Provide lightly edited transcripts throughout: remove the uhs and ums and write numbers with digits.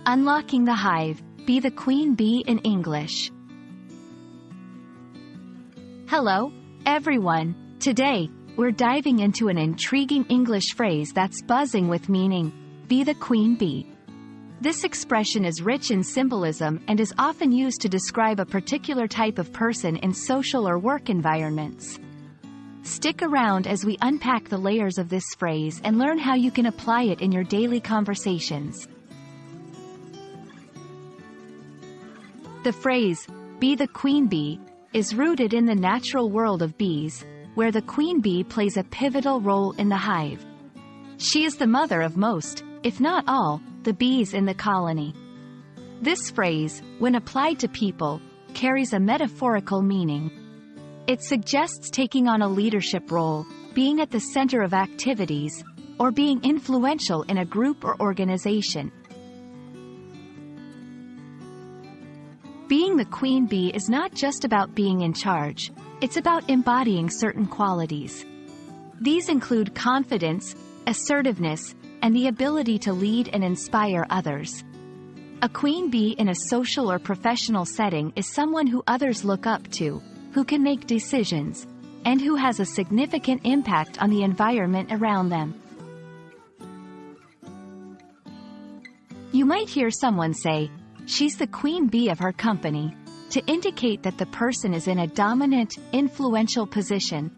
Unlocking the hive, be the queen bee in English. Hello, everyone. Today, we're diving into an intriguing English phrase that's buzzing with meaning, be the queen bee. This expression is rich in symbolism and is often used to describe a particular type of person in social or work environments. Stick around as we unpack the layers of this phrase and learn how you can apply it in your daily conversations. The phrase, be the queen bee, is rooted in the natural world of bees, where the queen bee plays a pivotal role in the hive. She is the mother of most, if not all, the bees in the colony. This phrase, when applied to people, carries a metaphorical meaning. It suggests taking on a leadership role, being at the center of activities, or being influential in a group or organization. Being the queen bee is not just about being in charge, it's about embodying certain qualities. These include confidence, assertiveness, and the ability to lead and inspire others. A queen bee in a social or professional setting is someone who others look up to, who can make decisions, and who has a significant impact on the environment around them. You might hear someone say, "She's the queen bee of her company," to indicate that the person is in a dominant, influential position.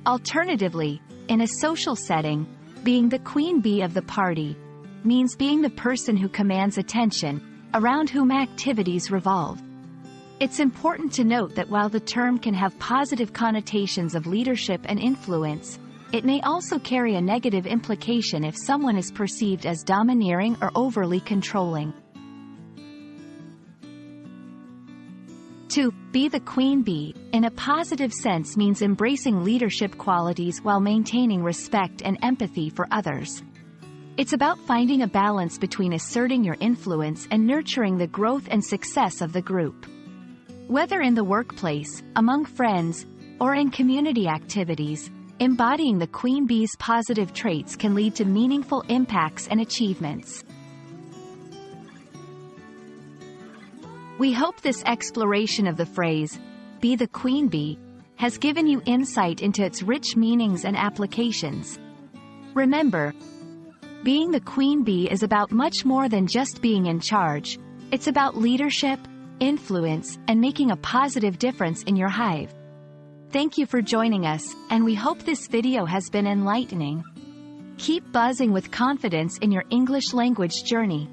Alternatively, in a social setting, being the queen bee of the party means being the person who commands attention, around whom activities revolve. It's important to note that while the term can have positive connotations of leadership and influence, it may also carry a negative implication if someone is perceived as domineering or overly controlling. To be the queen bee, in a positive sense, means embracing leadership qualities while maintaining respect and empathy for others. It's about finding a balance between asserting your influence and nurturing the growth and success of the group. Whether in the workplace, among friends, or in community activities, embodying the queen bee's positive traits can lead to meaningful impacts and achievements. We hope this exploration of the phrase, be the queen bee, has given you insight into its rich meanings and applications. Remember, being the queen bee is about much more than just being in charge. It's about leadership, influence, and making a positive difference in your hive. Thank you for joining us, and we hope this video has been enlightening. Keep buzzing with confidence in your English language journey.